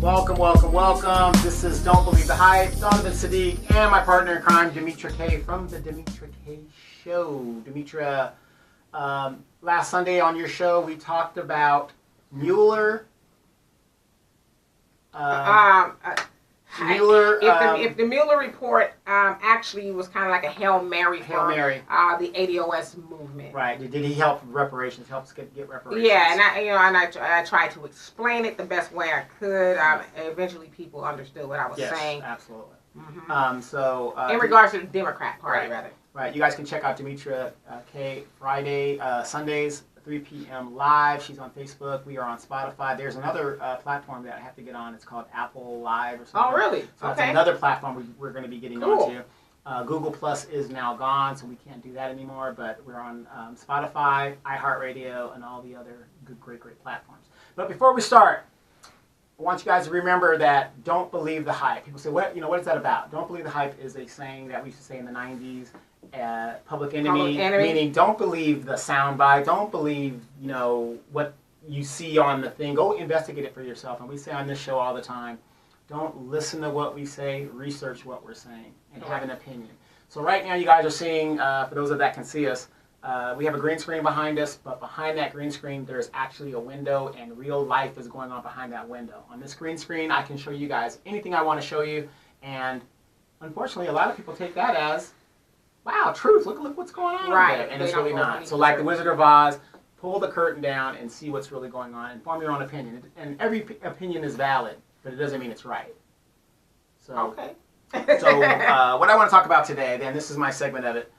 Welcome, welcome, welcome. This is Don't Believe the Hype. Donovan Sadiq and my partner in crime, Demetra K from the Demetra K Show. Demetra, last Sunday on your show, we talked about Mueller. If the Mueller report actually was kind of like a Hail Mary for the ADOS movement. Right. Did he help reparations? Helps get reparations? Yeah, and I tried to explain it the best way I could. Eventually, people understood what I was saying. Absolutely. Mm-hmm. In regards to the Democrat Party, rather. Right. You guys can check out Demetra K Friday, Sundays, 3 p.m. live. She's on Facebook. We are on Spotify. There's another platform that I have to get on. It's called Apple Live or something. Oh, really? So that's another platform we're going to be getting onto. Google Plus is now gone, so we can't do that anymore. But we're on Spotify, iHeartRadio, and all the other great platforms. But before we start, I want you guys to remember that don't believe the hype. People say, what is that about? Don't believe the hype is a saying that we used to say in the 90s. Public enemy, meaning don't believe the soundbite, don't believe what you see on the thing. Go investigate it for yourself. And we say on this show all the time, don't listen to what we say, research what we're saying, and have an opinion. So right now you guys are seeing, for those that can see us, we have a green screen behind us, but behind that green screen there's actually a window, and real life is going on behind that window. On this green screen I can show you guys anything I want to show you, and unfortunately a lot of people take that as, wow, truth, look what's going on over there. And it's really not. So like the Wizard of Oz, pull the curtain down and see what's really going on and form your own opinion. And every opinion is valid, but it doesn't mean it's right. So, so what I want to talk about today, then this is my segment of it.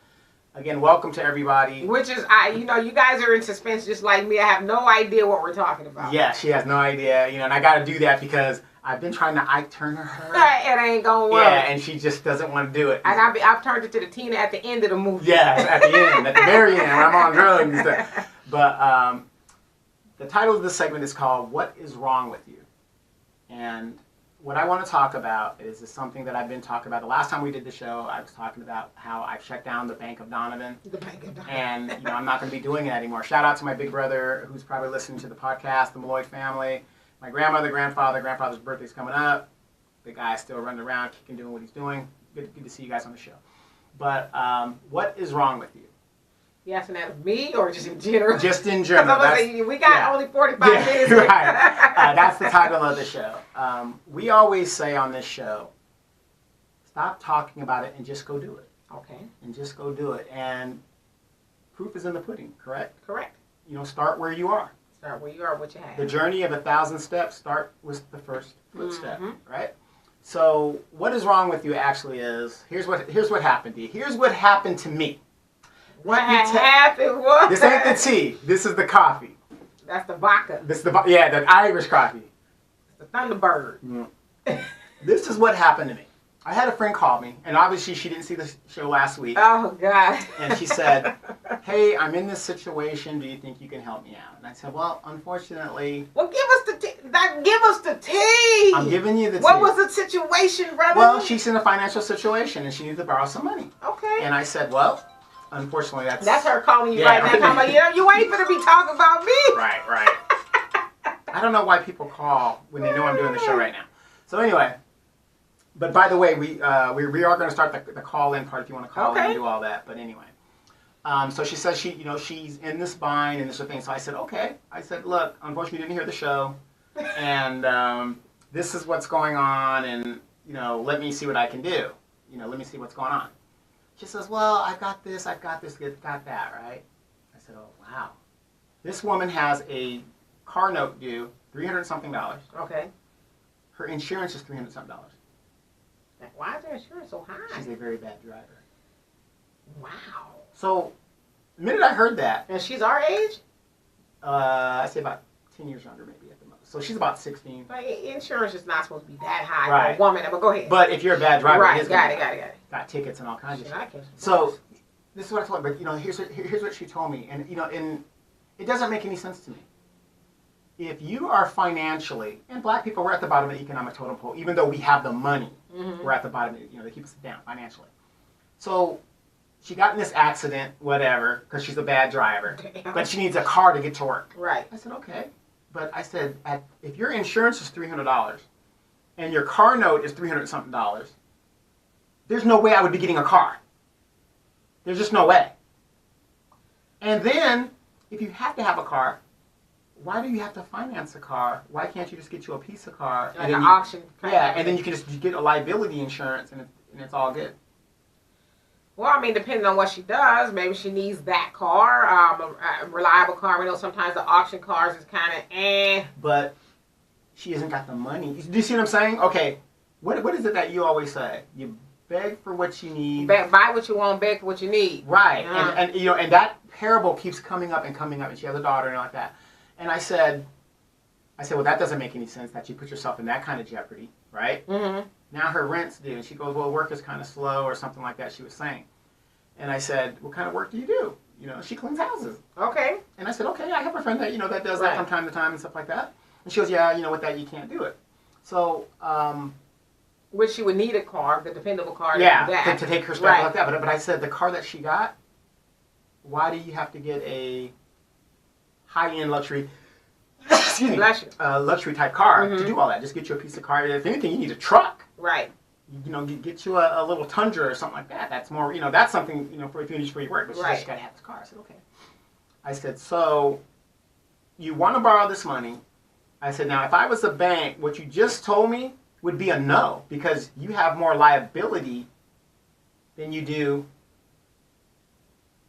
Again, welcome to everybody. Which is, you guys are in suspense just like me. I have no idea what we're talking about. Yeah, she has no idea, and I got to do that because I've been trying to Ike Turner her. It ain't gonna work. Yeah, and she just doesn't want to do it. And I've turned it to the Tina at the end of the movie. Yeah, at the end, at the very end, when I'm on drugs and stuff. But the title of this segment is called "What is Wrong with You?" And what I want to talk about is something that I've been talking about. The last time we did the show, I was talking about how I've shut down the Bank of Donovan. The Bank of Donovan. And I'm not going to be doing it anymore. Shout out to my big brother who's probably listening to the podcast, the Malloy family. My grandmother, grandfather's birthday's coming up. The guy's still running around, kicking, doing what he's doing. Good to see you guys on the show. But what is wrong with you? You asking that of me or just in general? Just in general. We got only 45 minutes. Right. That's the title of the show. We always say on this show, stop talking about it and just go do it. Okay. And just go do it. And proof is in the pudding, correct? Correct. Start where you are. Start where you are, what you have. The journey of 1,000 steps, start with the first footstep, right? So what is wrong with you actually is, here's what happened to you. Here's what happened to me. What happened? What? This ain't the tea. This is the coffee. That's the vodka. The Irish coffee. It's the Thunderbird. Yeah. This is what happened to me. I had a friend call me, and obviously she didn't see the show last week. Oh, God. And she said, hey, I'm in this situation. Do you think you can help me out? And I said, well, unfortunately... Well, give us the tea. Give us the tea. I'm giving you the tea. What was the situation, brother? Well, she's in a financial situation, and she needs to borrow some money. Okay. And I said, well, unfortunately, that's her calling you right now. Talking about, you ain't going to be talking about me. Right. I don't know why people call when they know I'm doing the show right now. So anyway... But by the way, we are going to start the call-in part if you want to call in and do all that. But anyway, so she says she's in this bind and this thing. So I said, okay. I said, look, unfortunately, you didn't hear the show, and this is what's going on, and let me see what I can do. Let me see what's going on. She says, well, I've got this, got that, right? I said, oh wow, this woman has a car note due $300-something. Okay. Her insurance is $300-something. Why is their insurance so high? She's a very bad driver. Wow. So, the minute I heard that... And she's our age? I'd say about 10 years younger, maybe, at the most. So, she's about 16. Like, insurance is not supposed to be that high for a woman. But go ahead. But if you're a bad driver... Right, got it. Got tickets and all kinds of shit. So, this is what I told her. But, here's what she told me. And, and it doesn't make any sense to me. If you are financially... And black people, we're at the bottom of the economic totem pole, even though we have the money. We're at the bottom. They keep us down financially. So she got in this accident, whatever, because she's a bad driver. But she needs a car to get to work. Right. I said, okay. But I said, if your insurance is $300 and your car note is $300 something, there's no way I would be getting a car. There's just no way. And then, if you have to have a car, why do you have to finance a car? Why can't you just get you a piece of car? Like an auction. Yeah, and then you can just get a liability insurance, and it's all good. Well, I mean, depending on what she does, maybe she needs that car, a reliable car. We know sometimes the auction cars is kind of But she hasn't got the money. Do you see what I'm saying? Okay, what is it that you always say? You beg for what you need. Buy what you want, beg for what you need. Right, and you know, and that parable keeps coming up, and she has a daughter and like that. And I said, well, that doesn't make any sense that you put yourself in that kind of jeopardy, right? Mm-hmm. Now her rent's due, and she goes, well, work is kind of slow or something like that, she was saying. And I said, what kind of work do you do? You know, she cleans houses. Okay. And I said, okay, I have a friend that, you know, that does that from time to time and stuff like that. And she goes, yeah, you know, with that, you can't do it. So, which she would need a car, the dependable car. Yeah, to take her stuff like that. But I said, the car that she got, why do you have to get a high-end luxury, excuse me, luxury type car to do all that? Just get you a piece of car. If anything, you need a truck. Right. You know, get you a little Tundra or something like that. That's more, you know, that's something, you know, for if you use for your work. But she said, you got to have this car. I said, okay. I said, so you want to borrow this money. I said, now, if I was a bank, what you just told me would be a no, because you have more liability than you do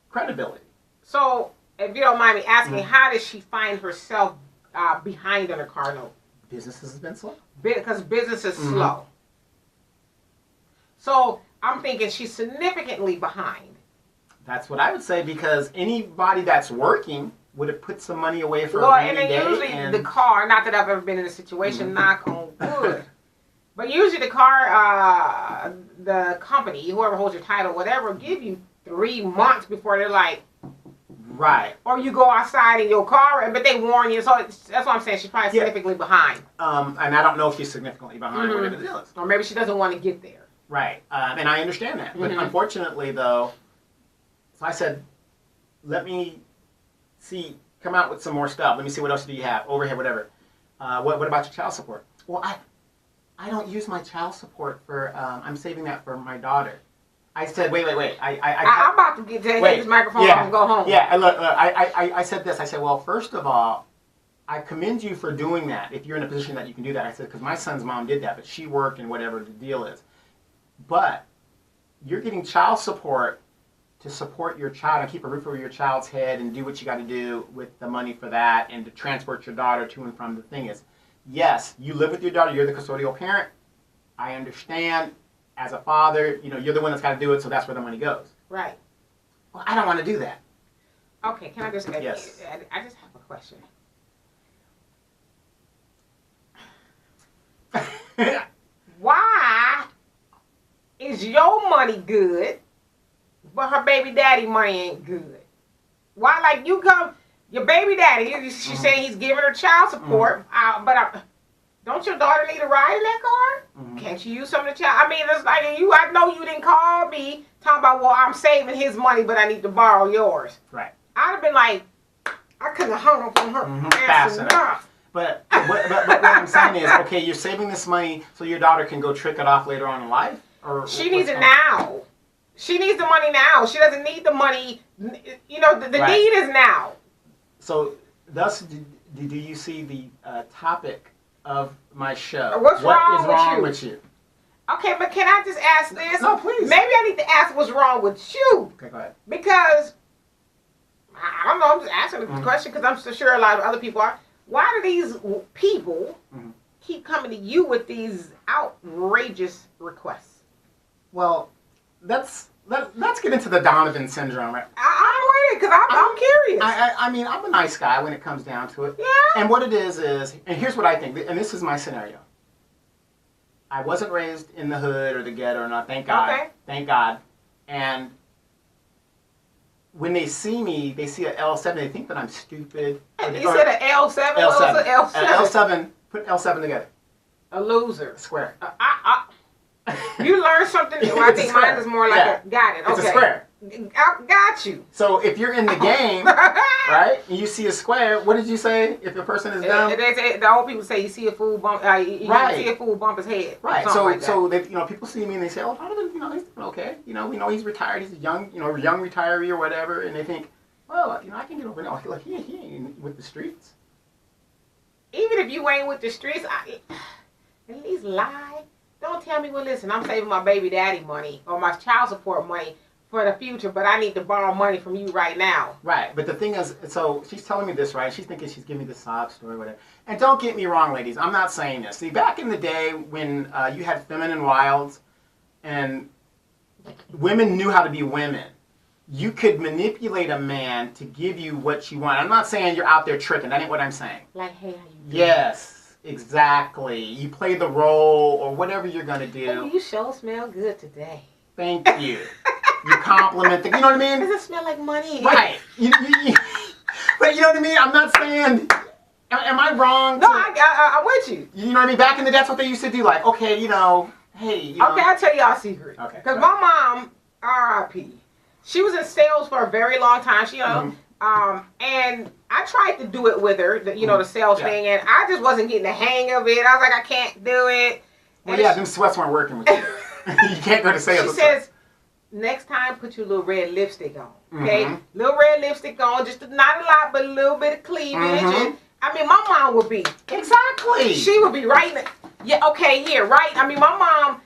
credibility. So, if you don't mind me asking, how did she find herself behind on her car note? Business has been slow. Because business is slow. So, I'm thinking she's significantly behind. That's what I would say, because anybody that's working would have put some money away for well, a rainy and then day. Usually the car, not that I've ever been in a situation, knock on wood, but usually the car, the company, whoever holds your title, whatever, give you 3 months before they're like, right. Or you go outside in your car, but they warn you. So that's what I'm saying. She's probably significantly behind. And I don't know if she's significantly behind whatever the deal is. Or maybe she doesn't want to get there. Right. And I understand that. But unfortunately, though, so I said, let me come out with some more stuff. Let me see what else do you have, overhead, whatever. What about your child support? Well, I don't use my child support for, I'm saving that for my daughter. I said, wait. I'm about to take this microphone off and go home. Yeah, look, I said this. I said, well, first of all, I commend you for doing that if you're in a position that you can do that. I said, because my son's mom did that, but she worked and whatever the deal is. But you're getting child support to support your child and keep a roof over your child's head and do what you got to do with the money for that and to transport your daughter to and from. The thing is, yes, you live with your daughter. You're the custodial parent. I understand. As a father, you know, you're the one that's got to do it, so that's where the money goes. Right. Well, I don't want to do that. Okay, can I just add? Yes. I just have a question. Why is your money good, but her baby daddy money ain't good? Why, like, you come, your baby daddy, she's saying he's giving her child support, but don't your daughter need a ride in that car? Can't you use some of the child? I mean, it's like I know you didn't call me talking about, well, I'm saving his money, but I need to borrow yours. Right. I'd have been like, I couldn't have hung up on her fast enough. But what I'm saying is, okay, you're saving this money so your daughter can go trick it off later on in life? Or she needs it now. She needs the money now. She doesn't need the money. You know, the need is now. So, thus, do you see the topic of my show? What is wrong with you? Okay, but can I just ask this? No, please. Maybe I need to ask what's wrong with you. Okay, go ahead. Because, I don't know, I'm just asking the question because I'm so sure a lot of other people are. Why do these people keep coming to you with these outrageous requests? Well, let's get into the Donovan syndrome, right? I'm with it because I'm curious. I mean, I'm a nice guy when it comes down to it. Yeah. And what it is, and here's what I think, and this is my scenario. I wasn't raised in the hood or the ghetto or not, thank God. Okay. Thank God. And when they see me, they see an L7, they think that I'm stupid. You said an L7? L7. What was an L7? L7, put L7 together. A loser. Square. You learned something new. I think mine is more like got it. Okay. It's a square. I got you. So if you're in the game, right, and you see a square, what did you say if a person is dumb? They say, the old people say you see a fool bump, you see a fool bump his head. Right. So like they, people see me and they say, "Oh, Donovan, he's doing okay. We know he's retired. He's a young retiree or whatever." And they think, "Well, I can get over it. Like he ain't with the streets." Even if you ain't with the streets, at least lie. Don't tell me, well, listen, I'm saving my baby daddy money or my child support money for the future, but I need to borrow money from you right now. Right, but the thing is, so she's telling me this, right? She's thinking she's giving me the sob story, whatever. And don't get me wrong, ladies, I'm not saying this. See, back in the day when you had feminine wilds and women knew how to be women, you could manipulate a man to give you what you want. I'm not saying you're out there tricking. That ain't what I'm saying. Like, hey, how you doing? Yes. Exactly. You play the role or whatever you're going to do. Hey, you sure smell good today. Thank you. You compliment them. You know what I mean? Does it smell like money? Right. But you know what I mean? I'm not saying... Am I wrong? No, I'm with you. You know what I mean? Back in the day, that's what they used to do. Like, okay, hey, Okay, I'll tell y'all a secret. Okay. Because my mom, R.I.P., she was in sales for a very long time. She, and I tried to do it with her, the sales thing, and I just wasn't getting the hang of it. I was like, I can't do it. Well, yeah, them sweats weren't working with you. You can't go to sales. She says, next time, put your little red lipstick on, okay? Little red lipstick on, just not a lot, but a little bit of cleavage. And I mean, my mom would be. Exactly. She would be right. Yeah, okay, here, right? I mean, my mom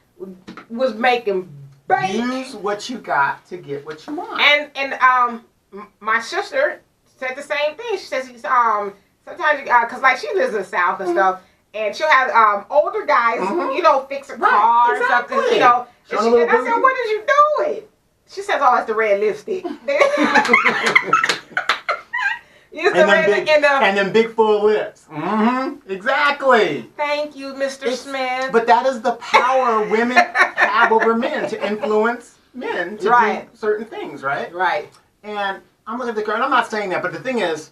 was making bank. Use what you got to get what you want. And my sister said the same thing. She says, sometimes, because like she lives in the South and stuff, and she'll have older guys, fix her car or something, And I said, what did you do it? She says, oh, it's the red lipstick. And them big full lips. Exactly. Thank you, Mr. Smith. But that is the power women have over men to influence men to do certain things, right? Right. And I'm looking at the girl, and I'm not saying that, but the thing is,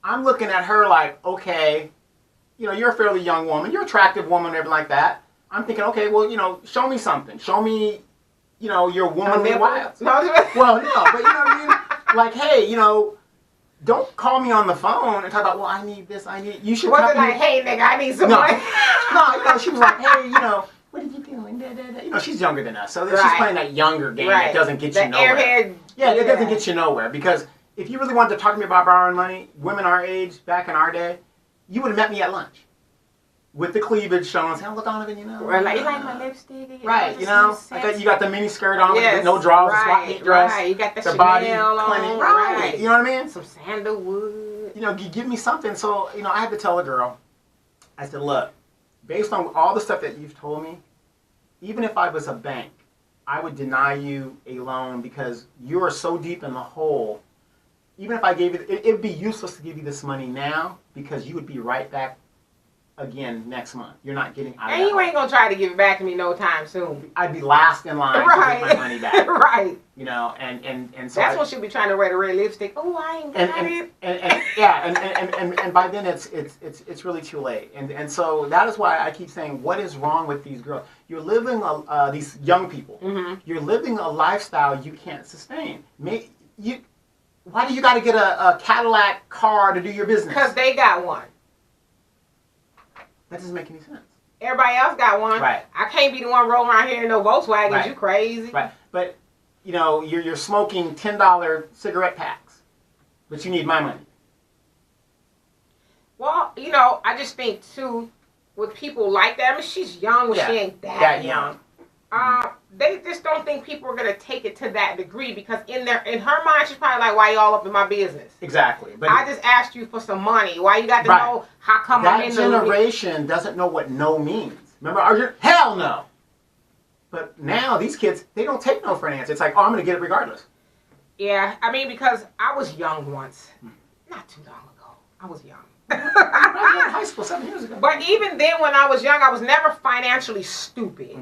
I'm looking at her like, okay, you're a fairly young woman, you're an attractive woman, and everything like that. I'm thinking, okay, well, show me something. Show me, your womanly wilds. Well, no, but you know what I mean? Like, hey, don't call me on the phone and talk about, well, I need this, you should come like, hey, nigga, I need some money. No, she was like, hey, what are you doing? She's younger than us, so she's playing that younger game that doesn't get you nowhere. That doesn't get you nowhere, because if you really wanted to talk to me about borrowing money, women our age, back in our day, you would have met me at lunch. With the cleavage showing, saying, look, Donovan, Or like, you like my lipstick? Right, you got the mini skirt on with no drawers, a swap meet dress. Right, you got the body on. Right, you know what I mean? Some sandalwood. Give me something. So, I had to tell the girl, I said, look, based on all the stuff that you've told me, even if I was a bank, I would deny you a loan because you are so deep in the hole. Even if I gave you, it would be useless to give you this money now because you would be right back again next month. You're not getting out of And you ain't going to try to give it back to me no time soon. I'd be last in line to get my money back. Right. And so that's when she'll be trying to wear the red lipstick. Oh, I ain't got it. And by then it's really too late. And so that is why I keep saying, what is wrong with these girls? You're living these young people. You're living a lifestyle you can't sustain. Why do you got to get a Cadillac car to do your business? Because they got one. That doesn't make any sense. Everybody else got one. Right. I can't be the one rolling around here in no Volkswagen. Right. You crazy. Right. But, you're smoking $10 cigarette packs. But you need my money. Well, I just think, too, with people like that, I mean, she's young, but she ain't that young. They just don't think people are going to take it to that degree because in her mind, she's probably like, why y'all up in my business? Exactly. But I just asked you for some money. Why you got to know how come I'm in the... That generation doesn't know what no means. Remember, hell no. But now these kids, they don't take no for an answer. It's like, oh, I'm going to get it regardless. Yeah, I mean, because I was young once. Not too long ago. I was young. I was in high school 7 years ago. But even then, when I was young, I was never financially stupid.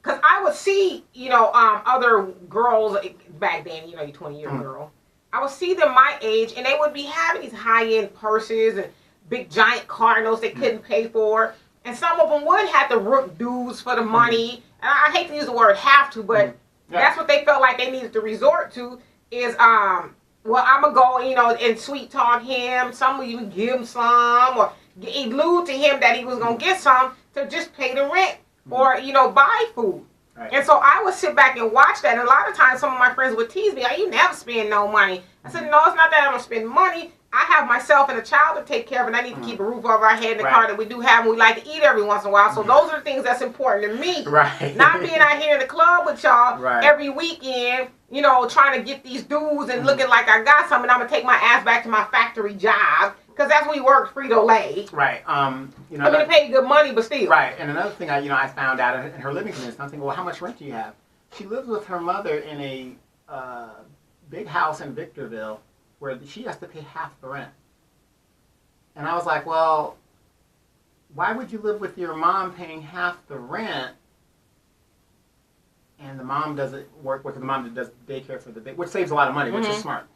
Because I would see, other girls back then, you 20-year girl. I would see them my age, and they would be having these high-end purses and big giant car notes they couldn't pay for. And some of them would have to rook dudes for the money. And I hate to use the word have to, but Yeah. That's what they felt like they needed to resort to is well, I'm gonna go, and sweet talk him. Some would even give him some, or allude to him that he was gonna get some to just pay the rent or buy food. Right. And so I would sit back and watch that. And a lot of times, some of my friends would tease me, "Oh, you never spend no money." I said, "No, it's not that I don't spend money. I have myself and a child to take care of, and I need to keep a roof over our head in the car that we do have, and we like to eat every once in a while. So those are the things that's important to me. Right. Not being out here in the club with y'all Right. every weekend, trying to get these dues and looking like I got something. I'm gonna take my ass back to my factory job because that's where we work, Frito-Lay. Right. They pay good money, but still. Right. And another thing I found out in her living conditions, I'm thinking, well, how much rent do you have? She lives with her mother in a big house in Victorville where she has to pay half the rent. And I was like, well, why would you live with your mom paying half the rent and the mom doesn't work with the mom that does daycare for the day, which saves a lot of money, which is smart.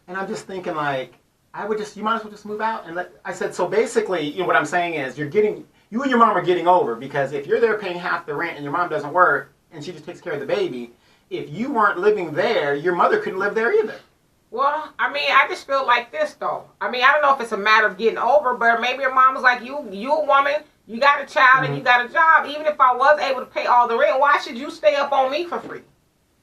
And I'm just thinking like, you might as well just move out. And I said, so basically, what I'm saying is you and your mom are getting over, because if you're there paying half the rent and your mom doesn't work and she just takes care of the baby, if you weren't living there, your mother couldn't live there either. Well, I just feel like this, though. I don't know if it's a matter of getting over, but maybe your mom was like, you a woman, you got a child, and you got a job. Even if I was able to pay all the rent, why should you stay up on me for free?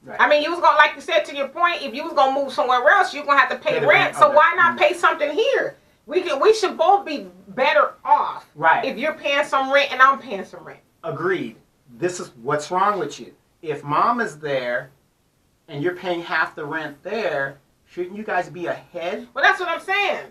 Right. You was going to, like you said, to your point, if you was going to move somewhere else, you're going to have to pay rent. So why not pay something here? We should both be better off. Right. If you're paying some rent and I'm paying some rent. Agreed. This is what's wrong with you. If mom is there and you're paying half the rent there, shouldn't you guys be ahead? Well, that's what I'm saying.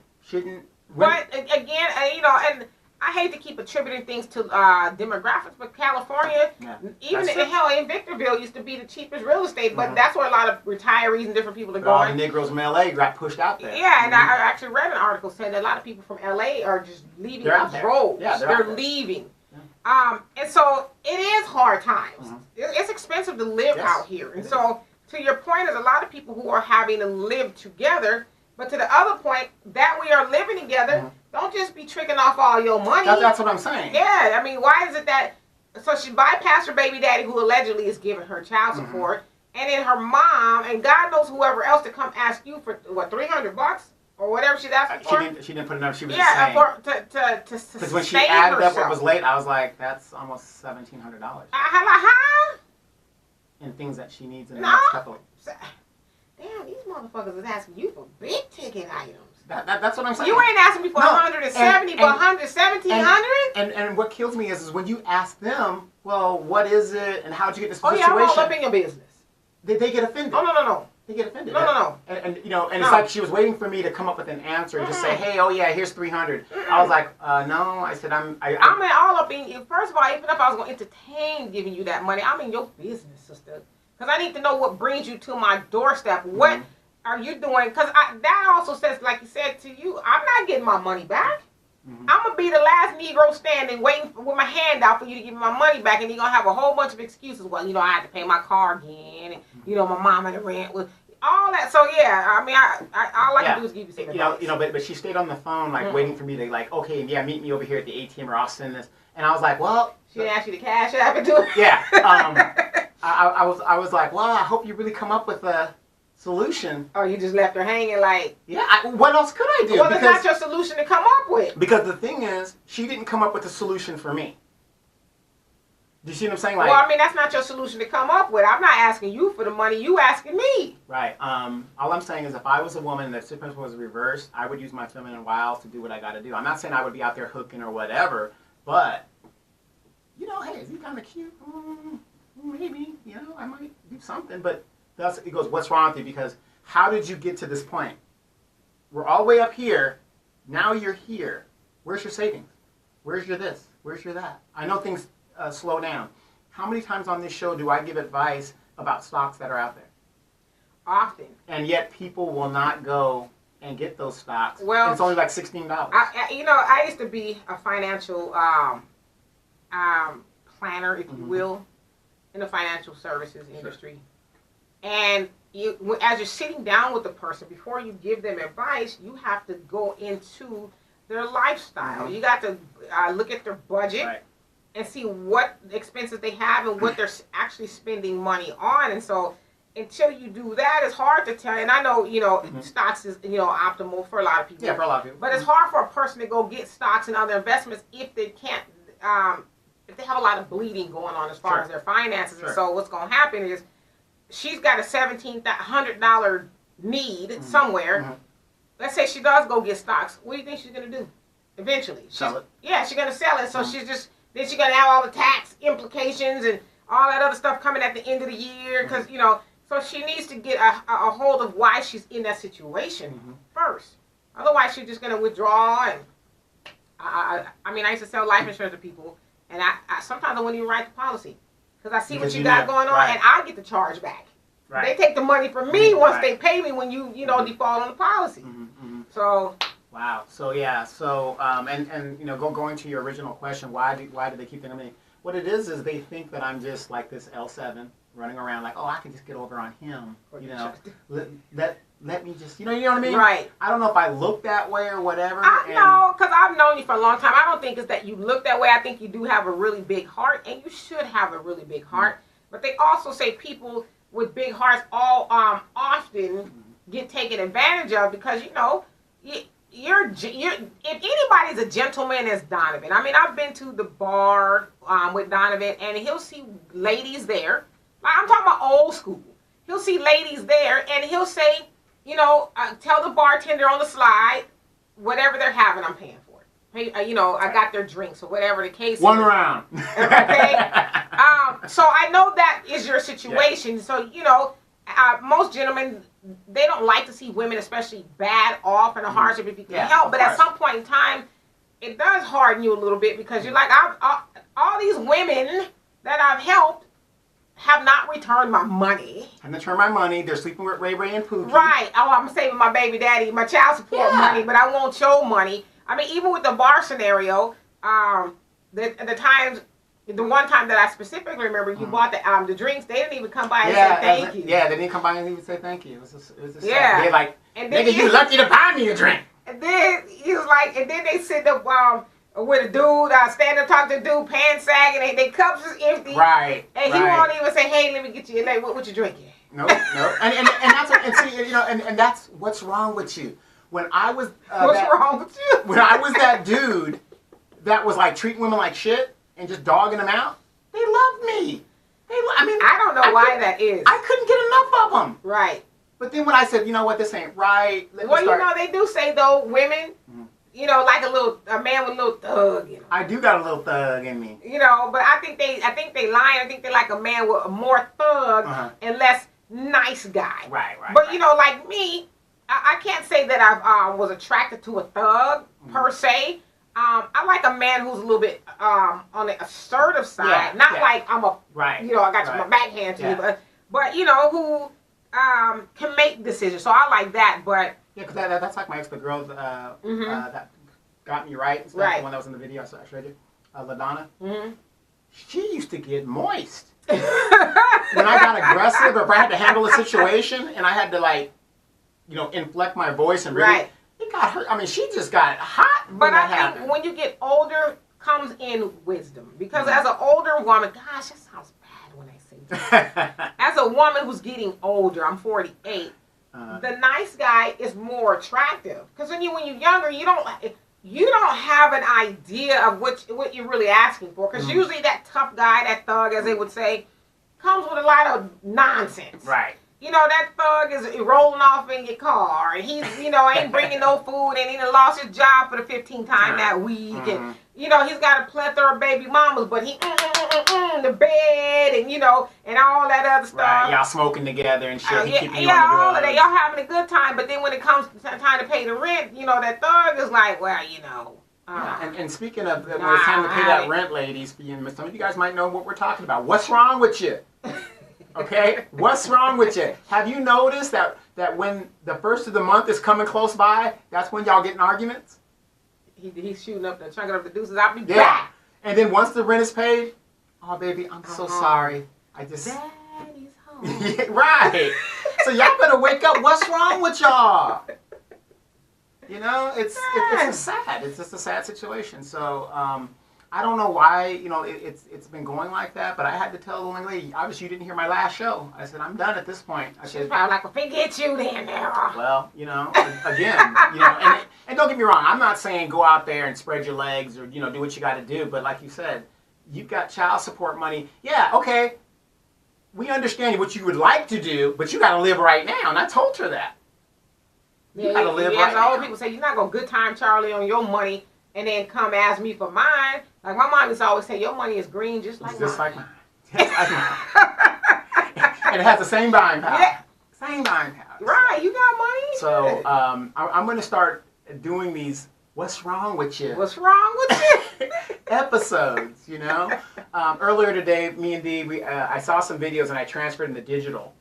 But again, and I hate to keep attributing things to demographics, but California, even in Victorville, used to be the cheapest real estate. But that's where a lot of retirees and different people are going. All the Negroes from LA got pushed out there. Yeah, and I actually read an article saying that a lot of people from LA are just leaving in droves. Yeah, they're leaving. And so it is hard times. It's expensive to live out here, and so. To your point, there's a lot of people who are having to live together. But to the other point, that we are living together, don't just be tricking off all your money. That's what I'm saying. Yeah, why is it that... So she bypassed her baby daddy, who allegedly is giving her child support, and then her mom, and God knows whoever else to come ask you for, what, $300? Or whatever she's asking for? She didn't put enough. She was just saying. To because when she added up what was late, I was like, that's almost $1,700. And things that she needs in the next couple. Damn, these motherfuckers is asking you for big ticket items. That's what I'm saying. You ain't asking me for 170, but 100, And what kills me is when you ask them, well, what is it, and how'd you get this situation? Oh yeah, I'm all up in your business. They get offended. Oh no. They get offended. No. And it's like she was waiting for me to come up with an answer and just say, hey, oh yeah, here's 300. I was like, no. I said, I'm all up in you. First of all, even if I was going to entertain giving you that money, I'm in your business, sister. Because I need to know what brings you to my doorstep. What are you doing? Because that also says, like you said to you, I'm not getting my money back. I'm going to be the last Negro standing waiting with my hand out for you to give me my money back. And you're going to have a whole bunch of excuses. Well, I had to pay my car again. And, my mom had to rent. All that. So, yeah, all I can do is give you some advice. But she stayed on the phone, like, waiting for me to, like, okay, yeah, meet me over here at the ATM or I'll send this. And I was like, well. She didn't ask you to cash app it to her? Yeah. I was like, well, I hope you really come up with a solution. Or you just left her hanging like... Yeah, what else could I do? Well, it's not your solution to come up with. Because the thing is, she didn't come up with a solution for me. Do you see what I'm saying? Like, well, that's not your solution to come up with. I'm not asking you for the money. You asking me. Right. All I'm saying is if I was a woman and the situation was reversed, I would use my feminine wiles to do what I got to do. I'm not saying I would be out there hooking or whatever, but, hey, is he kind of cute? Maybe, I might do something. But it goes, what's wrong with you? Because how did you get to this point? We're all the way up here. Now you're here. Where's your savings? Where's your this? Where's your that? I know things slow down. How many times on this show do I give advice about stocks that are out there? Often. And yet people will not go and get those stocks. Well, it's only like $16. I used to be a financial planner, if you will, in the financial services industry. And as you're sitting down with the person, before you give them advice, you have to go into their lifestyle. You got to look at their budget and see what expenses they have and what they're actually spending money on. And so until you do that, it's hard to tell. And I know, Mhm. stocks is, optimal for a lot of people. Yeah, for a lot of people. But it's hard for a person to go get stocks and other investments if they can't, if they have a lot of bleeding going on as far Sure. as their finances. Sure. And so what's going to happen is she's got a $1,700 need somewhere. Mhm. Let's say she does go get stocks. What do you think she's going to do eventually? Sell it. Yeah, she's going to sell it. So Mhm. then she's going to have all the tax implications and all that other stuff coming at the end of the year. Because, so she needs to get a hold of why she's in that situation Mhm. first. Otherwise, she's just going to withdraw. And I mean, I used to sell life insurance to people, and I sometimes I wouldn't even write the policy because I see Because what you you got know, going on, right. and I get the charge back. Right. They take the money from me once Right. they pay me when you default on the policy. Mhm, mhm. So Wow. So yeah. So and going to your original question, why do they keep thinking of me? What it is they think that I'm just like this L7 running around like, oh, I can just get over on him. Let me just you know what I mean? right. I don't know if I look that way or whatever. No, because I've known you for a long time. I don't think it's that you look that way. I think you do have a really big heart, and you should have a really big heart. But they also say people with big hearts often get taken advantage of because you're if anybody's a gentleman, it's Donovan. I mean, I've been to the bar with Donovan, and he'll see ladies there. Like, I'm talking about old school. He'll see ladies there, and he'll say, tell the bartender on the slide, whatever they're having, I'm paying for it. Hey, I got their drinks or whatever the case One is. round. Okay. So I know that is your situation. Yeah. So most gentlemen, they don't like to see women, especially bad off in a hardship if you can help. But at some point in time, it does harden you a little bit because you're like, all these women that I've helped have not returned my money. I'm gonna turn my money. They're sleeping with Ray Ray and Pookie. Right. Oh, I'm saving my baby daddy, my child support money, but I won't show money. I mean, even with the bar scenario, the one time that I specifically remember, you bought the drinks. They didn't even come by and say thank you. Yeah, they didn't come by and even say thank you. It was just Yeah. They're like, And then nigga, you lucky to buy me a drink. And then he was like, and then they sit up with a dude, standing up talking to the dude, pants sagging, and their cups is empty. Right. And he won't even say, hey, let me get you, what you drinking? No. And that's and see, and that's what's wrong with you. When I was What's wrong with you? when I was that dude that was like treating women like shit and just dogging them out, they loved me. I don't know why that is. I couldn't get enough of them. Right. But then when I said, you know what, this ain't right. They do say though, women, like a man with a little thug in him. I do got a little thug in me. But I think they lie. I think they like a man with a more thug and less nice guy. Right. But like me, I can't say that I was attracted to a thug per se. I like a man who's a little bit on the assertive side, like I'm a I got my backhand to you, but who can make decisions. So I like that. But yeah, because that's like my ex, the girl that got me right. So that's the one that was in the video I showed you, LaDonna. Mm-hmm. She used to get moist when I got aggressive, or if I had to handle a situation and I had to inflect my voice and really. It got her. I mean, she just got hot. But I think when you get older, comes in wisdom. Because as an older woman, gosh, that sounds bad when I say that. As a woman who's getting older, I'm 48. The nice guy is more attractive. Because when you're younger, you don't have an idea of what you're really asking for. Because usually that tough guy, that thug, as they would say, comes with a lot of nonsense. Right. That thug is rolling off in your car, and he's, ain't bringing no food, and he done lost his job for the 15th time that week, and, he's got a plethora of baby mamas, but he, the bed, and, and all that other stuff. Right, y'all smoking together and shit, all of that, y'all having a good time, but then when it comes to time to pay the rent, that thug is like, well, and speaking of, when it's time to pay that rent, ladies, some of you guys might know what we're talking about. What's wrong with you? Okay, what's wrong with you? Have you noticed that when the first of the month is coming close by, that's when y'all get in arguments? He's chunking up the deuces. I'll be back. And then once the rent is paid, oh baby, I'm so sorry. Daddy's home. Yeah, right. So y'all better wake up. What's wrong with y'all? It's sad. It's just a sad situation. So I don't know why, it's been going like that, but I had to tell the young lady, obviously you didn't hear my last show. I said, I'm done at this point. I She's said, probably like, well, forget you then now. well, again, and don't get me wrong, I'm not saying go out there and spread your legs or, do what you got to do, but like you said, you've got child support money. Yeah, okay, we understand what you would like to do, but you got to live right now, and I told her that. You got to live right now. Old people say, you're not going to good time Charlie on your money and then come ask me for mine. Like my mom used to always say, your money is green just like mine. Just like mine. And it has the same buying power. Yeah. Same buying power. Right, you got money. So I'm going to start doing these What's Wrong With You? What's wrong with you? Episodes, Earlier today, me and Dee, I saw some videos and I transferred into digital.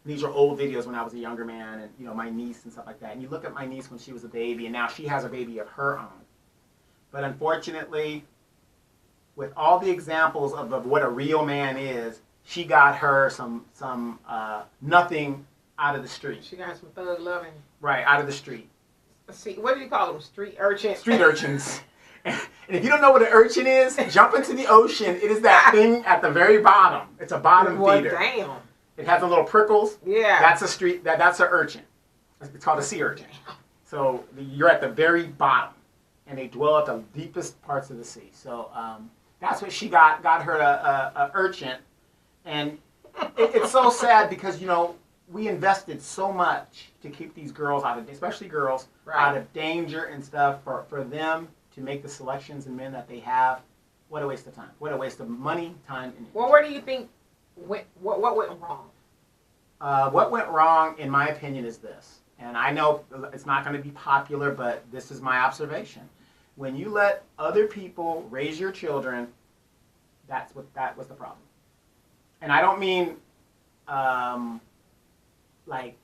These are old videos when I was a younger man and, my niece and stuff like that. And you look at my niece when she was a baby and now she has a baby of her own. But unfortunately, with all the examples of what a real man is, she got her some nothing out of the street. She got some thug loving. Right, out of the street. Let's see, what do you call them? Street urchins? Street urchins. And if you don't know what an urchin is, jump into the ocean. It is that thing at the very bottom. It's a bottom feeder. Damn. It has the little prickles. Yeah. That's a street. That's an urchin. It's called a sea urchin. So you're at the very bottom, and they dwell at the deepest parts of the sea. So that's what she got her a urchin, and it's so sad because we invested so much to keep these girls out of, especially girls, out of danger and stuff for them to make the selections in men that they have. What a waste of time. What a waste of money, time, and energy. Well, where do you think what went wrong? What went wrong, in my opinion, is this. And I know it's not going to be popular, but this is my observation. When you let other people raise your children, that was the problem. And I don't mean family like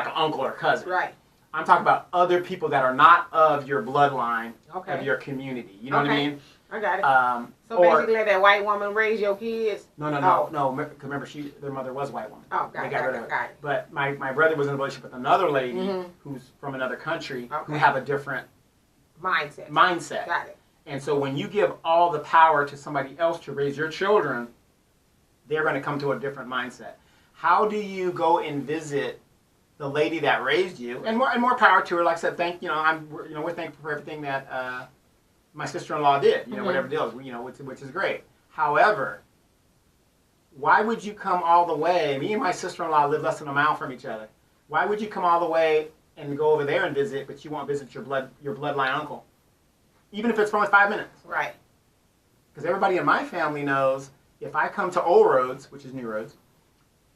an uncle or cousin. Right. I'm talking about other people that are not of your bloodline, of your community. You know what I mean? I got it. So basically, let that white woman raise your kids? No. Because remember, their mother was a white woman. Oh, got it. But my brother was in a relationship with another lady who's from another country who have a different mindset. Got it. And so when you give all the power to somebody else to raise your children, they're going to come to a different mindset. How do you go and visit the lady that raised you? And more power to her. Like I said, we're thankful for everything that my sister-in-law did. Whatever deals, which is great. However, why would you come all the way? Me and my sister-in-law live less than a mile from each other. Why would you come all the way and go over there and visit, but you won't visit your bloodline uncle, even if it's for only 5 minutes? Right. Because everybody in my family knows if I come to Old Roads, which is New Roads,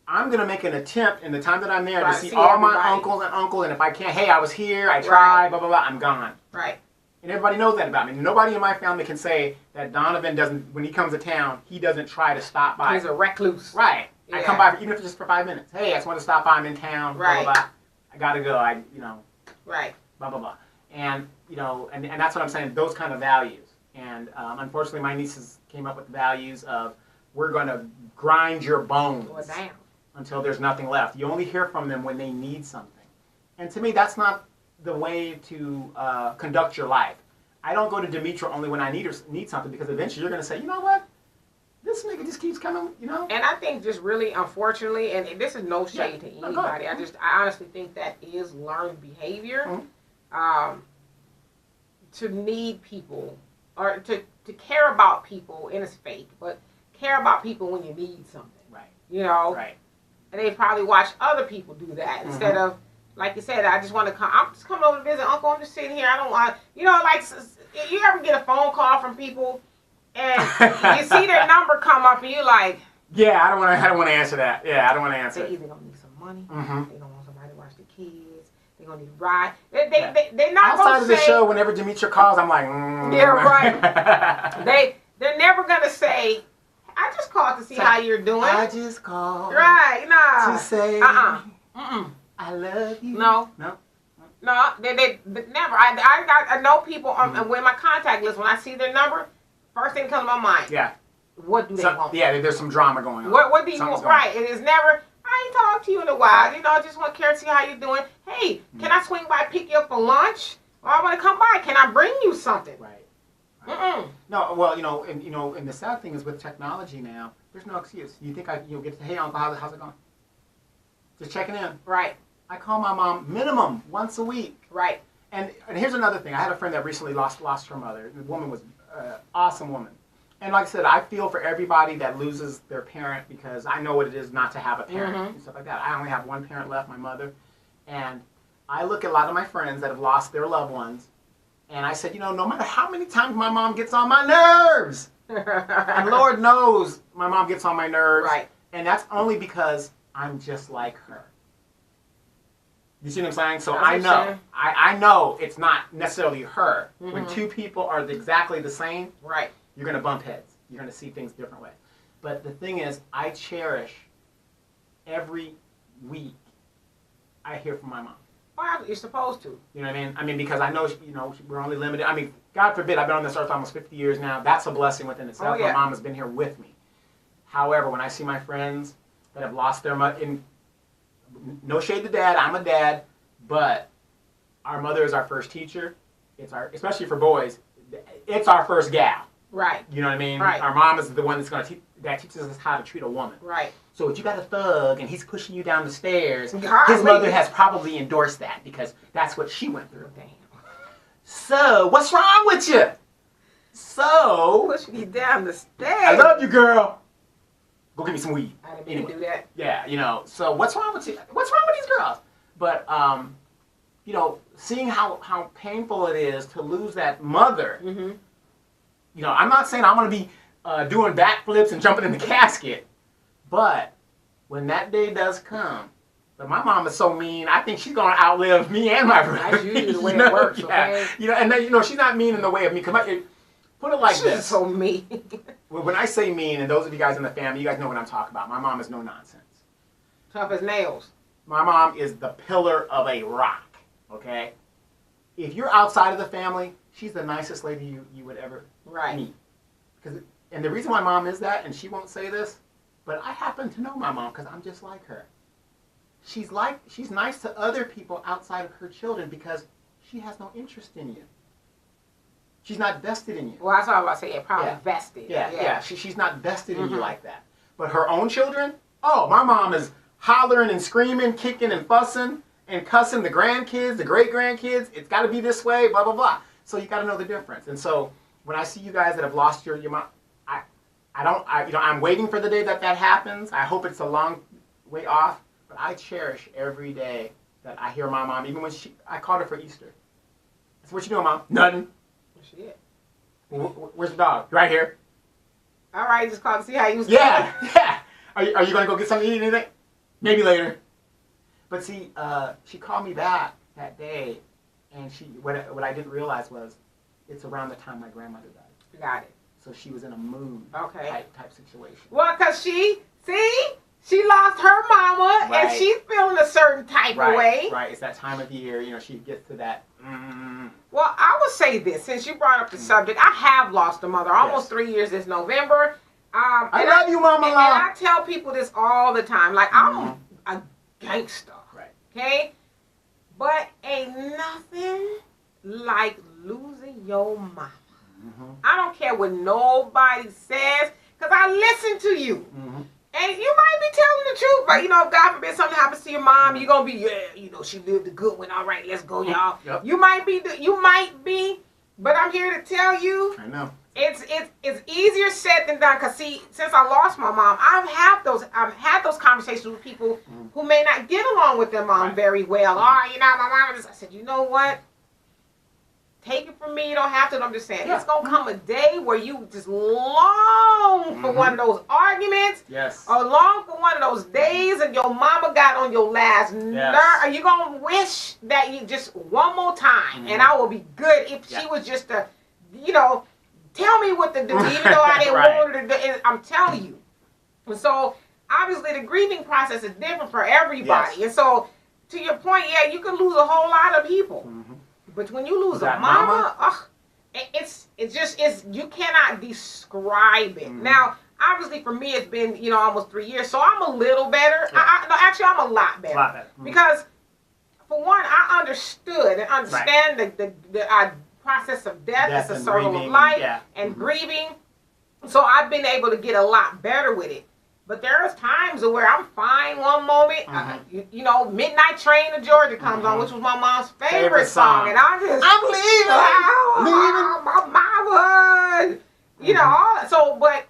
I'm going to make an attempt in the time that I'm there to see all my uncles, and if I can't, hey, I was here, I tried, blah, blah, blah, I'm gone. Right. And everybody knows that about me. Nobody in my family can say that Donovan doesn't, when he comes to town, he doesn't try to stop by. He's a recluse. Right. Yeah. I come by, even if it's just for 5 minutes. Hey, I just want to stop by, I'm in town, blah, blah, blah. I got to go, Right. Blah, blah, blah. And, and that's what I'm saying, those kind of values. And unfortunately, my nieces came up with the values of, we're going to grind your bones until there's nothing left. You only hear from them when they need something. And to me, that's not the way to conduct your life. I don't go to Demetra only when I need something, because eventually you're going to say, you know what? This nigga just keeps coming, And I think just really, unfortunately, and this is no shade to anybody, I honestly think that is learned behavior. To need people, or to care about people, and it's fake, but care about people when you need something. Right. Right. And they probably watch other people do that instead of, like you said, I just want to come. I'm just coming over to visit Uncle. I'm just sitting here. I don't want, you ever get a phone call from people and you see their number come up and you're like, yeah, I don't want to answer that. Yeah, I don't want to answer. They're either gonna need some money, they're gonna want somebody to watch the kids, they're gonna need a ride. They're not outside gonna of the show. Whenever Demetra calls, I'm like, yeah, right. They're never gonna say, I just called to see how you're doing. I just called. Right, nah. To say, I love you. No. They never. I know people with my contact list. When I see their number, first thing comes to my mind. Yeah. What do they want? Yeah, there's some drama going on. What do you want? Right. It is never. I ain't talked to you in a while. Just want to care to see how you're doing. Hey, can I swing by, pick you up for lunch? Or I want to come by. Can I bring you something? Right. Mm-mm. No, well, and the sad thing is with technology now, there's no excuse. You think you'll get to, hey, Uncle, how's it going? Just checking in. Right. I call my mom minimum once a week. Right. And here's another thing. I had a friend that recently lost her mother. The woman was an awesome woman. And like I said, I feel for everybody that loses their parent because I know what it is not to have a parent and stuff like that. I only have one parent left, my mother. And I look at a lot of my friends that have lost their loved ones, and I said, no matter how many times my mom gets on my nerves, and Lord knows my mom gets on my nerves, Right. and that's only because I'm just like her. You see what I'm saying? So I understand. I know it's not necessarily her. When Mhm. two people are exactly the same, Right. you're going to bump heads. You're going to see things different way. But the thing is, I cherish every week I hear from my mom. Well, you're supposed to. You know what I mean? I mean, because I know, we're only limited. I mean, God forbid, I've been on this earth almost 50 years now. That's a blessing within itself. Oh, yeah. My mom has been here with me. However, when I see my friends that have lost their mother, no shade to dad, I'm a dad, but our mother is our first teacher. Especially for boys, it's our first gal. Right. You know what I mean? Right. Our mom is the one that teaches us how to treat a woman. Right. So if you got a thug and he's pushing you down the stairs, Golly. his mother has probably endorsed that because that's what she went through. Damn. So, what's wrong with you? So, Pushing you down the stairs. I love you, girl. Go get me some weed. I didn't mean to do that. Yeah, so what's wrong with you? What's wrong with these girls? But, seeing how painful it is to lose that mother, Mm-hmm. I'm not saying I'm going to be doing backflips and jumping in the casket, but when that day does come, but my mom is so mean, I think she's going to outlive me and my brother. That's usually the way it works, okay? And then, she's not mean in the way of me. Put it like She's this. so mean. When I say mean, and those of you guys in the family, you guys know what I'm talking about. My mom is no nonsense. Tough as nails. My mom is the pillar of a rock, okay? If you're outside of the family, she's the nicest lady you would ever Right. meet. And the reason why mom is that, and she won't say this, but I happen to know my mom because I'm just like her. She's nice to other people outside of her children because she has no interest in you. She's not vested in you. Well, that's what I was about to say. Yeah, probably Yeah. vested. Yeah. She's not vested in you Mhm. like that. But her own children, my mom is hollering and screaming, kicking and fussing and cussing the grandkids, the great grandkids. It's got to be this way, blah blah blah. So you got to know the difference. And so when I see you guys that have lost your mom, I'm waiting for the day that happens. I hope it's a long way off, but I cherish every day that I hear my mom. Even when I called her for Easter. I said, "What you doing, Mom?" "Nothing." Shit. "Where's the dog?" "Right here." All right, just called to see how you was Yeah. Are you going to go get something to eat? Anything? Maybe later. But see, she called me back that day, and what I didn't realize was it's around the time my grandmother died. Got it. So she was in a mood Okay. type situation. Well, because she lost her mama, Right. and she's feeling a certain type of way. Right. It's that time of the year, she gets to that. Well, I would say this, since you brought up the subject, I have lost a mother, almost Yes. 3 years this November. I love you, Mama. And I tell people this all the time. Like, I'm a gangster. Right. Okay? But ain't nothing like losing your mama. I don't care what nobody says, because I listen to you. And you might be telling the truth, but if God forbid something happens to your mom, you're going to be, she lived a good one. All right, let's go, y'all. Yep. You might be, but I'm here to tell you, I know. it's easier said than done. Because see, since I lost my mom, I've had those conversations with people who may not get along with their mom very well. Oh, my mom is. I said, you know what? Take it from me. You don't have to. I'm just saying, it's gonna come a day where you just long for one of those arguments, Yes. or long for one of those days, and your mama got on your last nerve. Are you gonna wish that you just one more time, and I will be good if she was just a, tell me what to do, even though I didn't want her to do it. I'm telling you. And so obviously the grieving process is different for everybody, and so to your point, you can lose a whole lot of people. But when you lose a mama, it's you cannot describe it. Now, obviously for me, it's been, almost 3 years, so I'm a little better. Yeah. No, actually, I'm a lot better. A lot better. Because for one, I understood and understand the process of death. It's a and circle grieving, of life yeah. and grieving. So I've been able to get a lot better with it. But there's times where I'm fine one moment. You know, Midnight Train to Georgia comes on, which was my mom's favorite song. And I'm leaving. My mama. You know, so, but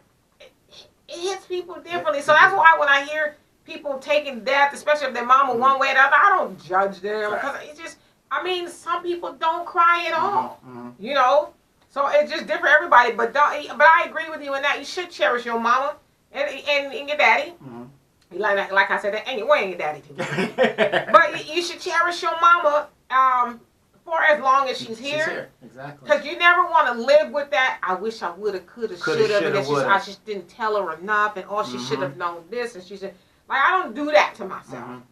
it hits people differently. So that's why when I hear people taking death, especially if their mama one way or the other, I don't judge them. Because it's just, I mean, some people don't cry at all. You know? So it's just different for everybody. But I agree with you in that you should cherish your mama. And your daddy, like I said, ain't your daddy too. But you should cherish your mama for as long as she's here. She's here, exactly. Because you never want to live with that. I wish I woulda, coulda, shoulda, and I just didn't tell her enough, and she should have known this, and she should. Like I don't do that to myself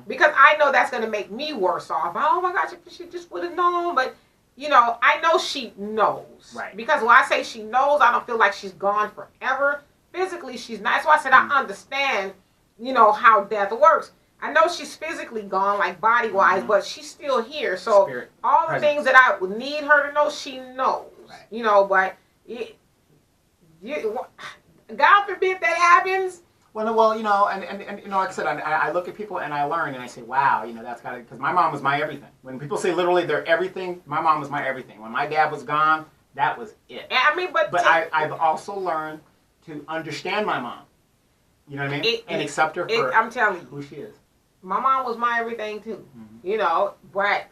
because I know that's gonna make me worse off. Oh my gosh, she just would have known, but. You know, I know she knows. Right. Because when I say she knows, I don't feel like she's gone forever. Physically, she's not. That's why I said I understand, you know, how death works. I know she's physically gone, like body-wise, but she's still here. So Spirit, all the presence. things that I would need her to know, she knows. Right. You know, but God forbid that happens. Well, you know, and you know, like I said, I look at people and I learn and I say, wow, you know, that's got to, because my mom was my everything. When people say literally they're everything, my mom was my everything. When my dad was gone, that was it. I mean, but I've also learned to understand my mom. You know what I mean? And accept her for I'm telling you, who she is. My mom was my everything too. You know, but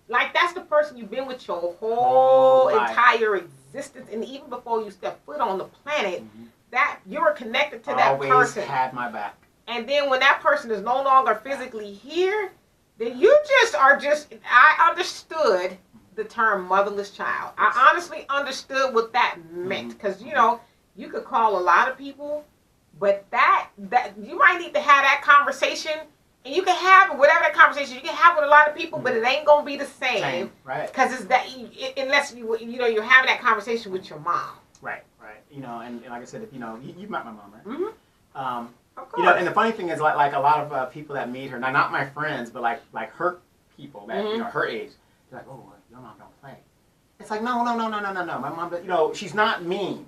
like that's the person you've been with your whole entire existence, and even before you step foot on the planet. That you were connected to that person. Always had my back. And then when that person is no longer physically here, then you just are I understood the term motherless child. I honestly understood what that meant. Because, you know, you could call a lot of people, but that you might need to have that conversation. And you can have whatever that conversation you can have with a lot of people, but it ain't going to be the same. Right. Because it's that, unless you know, you're having that conversation with your mom. Right. You know, and like I said, you know, you've met my mom, right? Of course. You know, and the funny thing is, like a lot of people that meet her, now not my friends, but like her people that you know her age, they're like, oh, your mom don't play. It's like no. My mom, you know, she's not mean,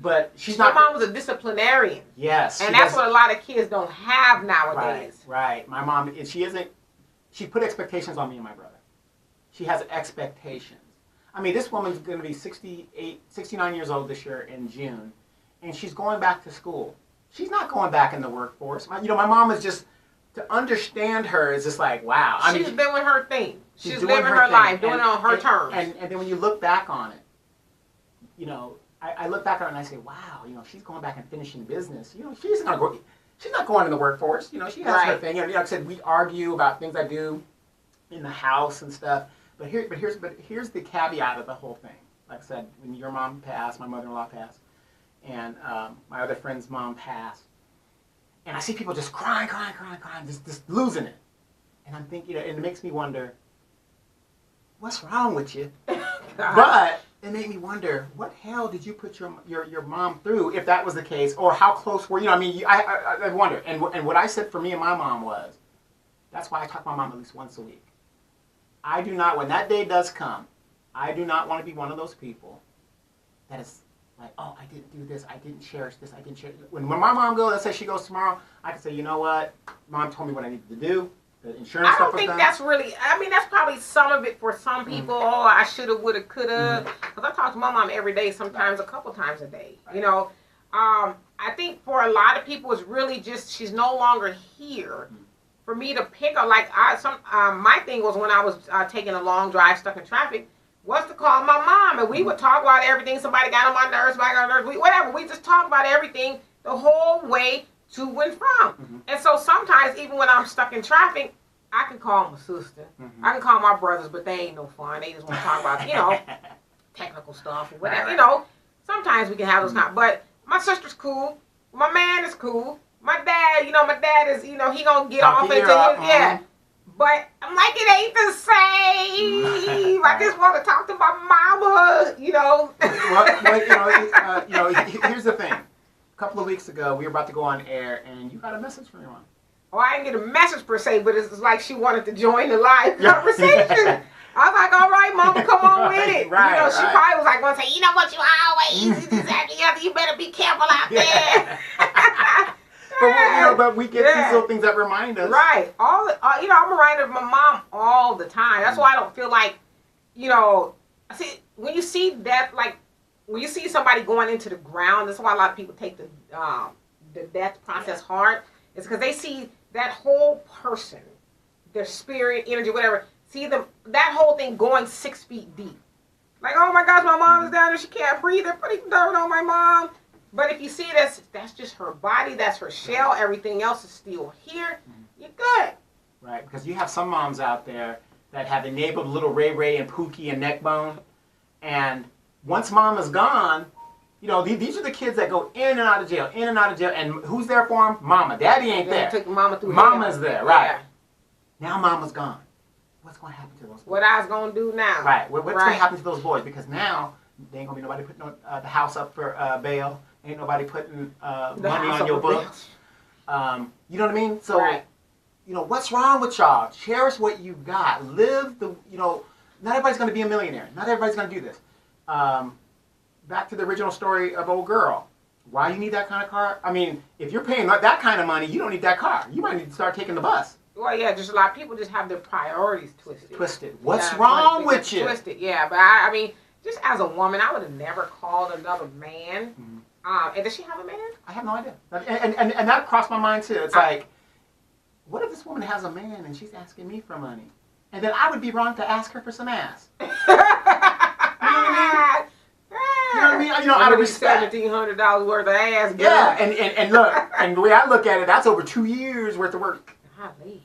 but she's not. My mom was a disciplinarian. Yes, and that's what a lot of kids don't have nowadays. Right. My mom, she isn't. She put expectations on me and my brother. She has expectations. I mean, this woman's going to be 69 years old this year in June, and she's going back to school. She's not going back in the workforce. You know, my mom is just, to understand her is just like, wow. She's doing her thing. She's living her life, doing it on her terms. And then when you look back on it, you know, I look back on it and I say, wow, you know, she's going back and finishing business. You know, she's not going in the workforce. You know, she has her thing. You know, like I said, we argue about things I do in the house and stuff. But here's the caveat of the whole thing. Like I said, when your mom passed, my mother-in-law passed, and my other friend's mom passed, and I see people just crying, just losing it. And I'm thinking, and it makes me wonder, what's wrong with you? But it made me wonder, what hell did you put your mom through, if that was the case, or how close were you? I mean, I wonder. And what I said for me and my mom was, that's why I talk to my mom at least once a week. I do not, when that day does come, I do not want to be one of those people that is like, oh, I didn't do this, I didn't cherish this, I didn't cherish. When my mom goes, let's say she goes tomorrow, I can say, you know what, Mom told me what I needed to do. The insurance I stuff don't was think done. that's really, I mean, that's probably some of it for some people. Oh, I shoulda, woulda, coulda. Because I talk to my mom every day, sometimes a couple times a day. You know, I think for a lot of people, it's really just she's no longer here. For me to pick her, like my thing was when I was taking a long drive stuck in traffic, was to call my mom, and we would talk about everything. Somebody got on my nerves, somebody got on my nerves, whatever. We just talk about everything the whole way to and from. And so sometimes, even when I'm stuck in traffic, I can call my sister. I can call my brothers, but they ain't no fun. They just want to talk about, you know, technical stuff or whatever. You know, sometimes we can have those kind. But my sister's cool. My man is cool. My dad, you know, is, you know, he gonna get off into his, yeah. But I'm like, it ain't the same. I just want to talk to my mama, you know. Well, here's the thing. A couple of weeks ago, we were about to go on air, and you got a message from your mom. or I didn't get a message per se, but it's like she wanted to join the live conversation. I was like, all right, mama, come on with it. Right, you know, she probably was like going to say, you know what, you always this, that, the other. You better be careful out there. But we get these little things that remind us. Right. I'm reminded of my mom all the time. That's why I don't feel like, see, when you see that, like, when you see somebody going into the ground, that's why a lot of people take the death process hard. It's because they see that whole person, their spirit, energy, whatever, see them, that whole thing going 6 feet deep. Like, oh my gosh, my mom is down there, she can't breathe, they're putting dirt on my mom. But if you see that's just her body, that's her shell, everything else is still here, you're good. Right, because you have some moms out there that have enabled little Ray Ray and Pookie and Neckbone, and once mom is gone, these are the kids that go in and out of jail, and who's there for them? Mama. Daddy ain't there. Took mama through Mama's hell. there, right. Yeah. Now mama's gone. What's going to happen to those boys? What I was going to do now. Right, what's going to happen to those boys? Because now, there ain't going to be nobody putting the house up for bail. Ain't nobody putting money on your books. You know what I mean? So, right. What's wrong with y'all? Cherish what you got. Live not everybody's going to be a millionaire. Not everybody's going to do this. Back to the original story of old girl. Why you need that kind of car? I mean, if you're paying that kind of money, you don't need that car. You might need to start taking the bus. Well, yeah, just a lot of people just have their priorities twisted. What's wrong with you? Twisted, yeah. But I mean, just as a woman, I would have never called another man. And does she have a man? I have no idea. And that crossed my mind too. It's like, what if this woman has a man and she's asking me for money? And then I would be wrong to ask her for some ass. You know what I mean? Out of respect. $1,700 worth of ass. Girl. Yeah, and look, and the way I look at it, that's over 2 years worth of work. Golly.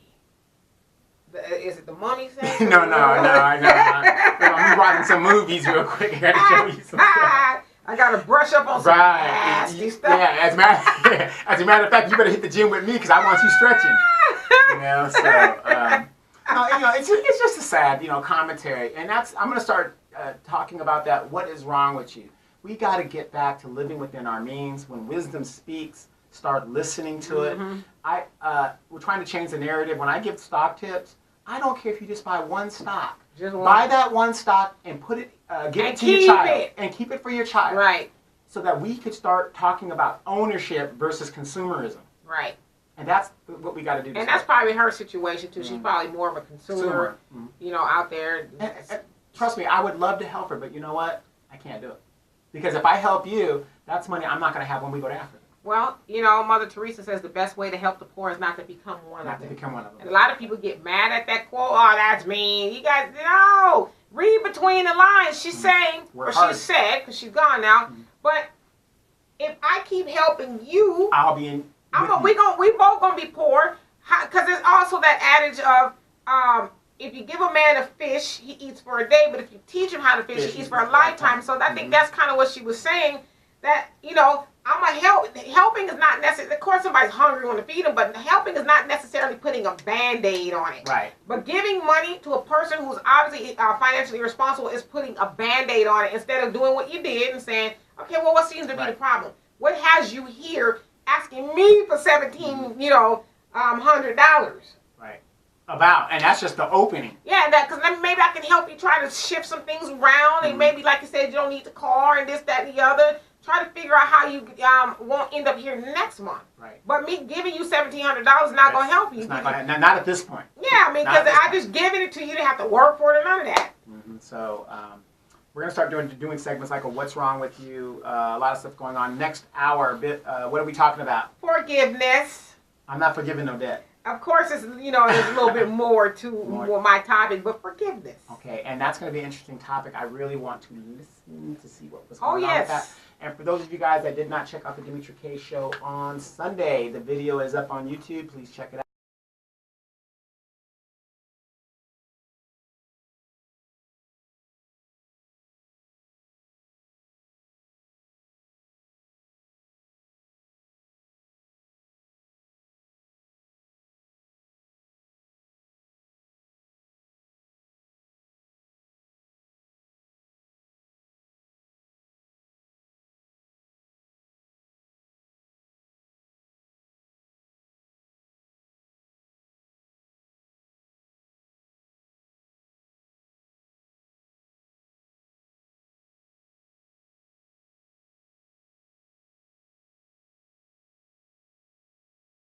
Is it the mummy thing? No. I'm watching some movies real quick. I gotta show you some stuff. I gotta brush up on some nasty stuff. Yeah, as a matter of fact, you better hit the gym with me because I want you stretching. It's just a sad, commentary, and I'm gonna start talking about that. What is wrong with you? We got to get back to living within our means. When wisdom speaks, start listening to it. We're trying to change the narrative. When I give stock tips, I don't care if you just buy one stock. Buy that one stock and put it, give it to your child, and keep it for your child. Right. So that we could start talking about ownership versus consumerism. Right. And that's what we got to do. And that's probably her situation too. She's probably more of a consumer. Out there. And trust me, I would love to help her, but you know what? I can't do it. Because if I help you, that's money I'm not going to have when we go to Africa. Well, Mother Teresa says the best way to help the poor is not to become one of them. Not to become one of them. And a lot of people get mad at that quote. Oh, that's mean. You guys, no. Read between the lines. She's saying, she said, because she's gone now. But if I keep helping you, I'll be in. we both gonna be poor. Because there's also that adage of, if you give a man a fish, he eats for a day. But if you teach him how to fish, he eats for a lifetime. So I think that's kind of what she was saying. That, I'm a help. Helping is not necessarily, of course somebody's hungry, want to feed them, but helping is not necessarily putting a Band-Aid on it. Right. But giving money to a person who's obviously financially responsible is putting a Band-Aid on it instead of doing what you did and saying, okay, well, what seems to be the problem? What has you here asking me for $1,700? Right. And that's just the opening. Yeah, because maybe I can help you try to shift some things around, and maybe, like you said, you don't need the car and this, that, and the other. Try to figure out how you won't end up here next month. Right. But me giving you $1,700 is not going to help you. Not at this point. Yeah, I mean, because I just giving it to you, you didn't have to work for it or none of that. So we're going to start doing segments like a What's Wrong With You, a lot of stuff going on. Next hour, what are we talking about? Forgiveness. I'm not forgiving no debt. Of course, there's a little bit more to my topic, but forgiveness. Okay, and that's going to be an interesting topic. I really want to listen to see what was going on with that. And for those of you guys that did not check out the Demetra K Show on Sunday, the video is up on YouTube. Please check it out.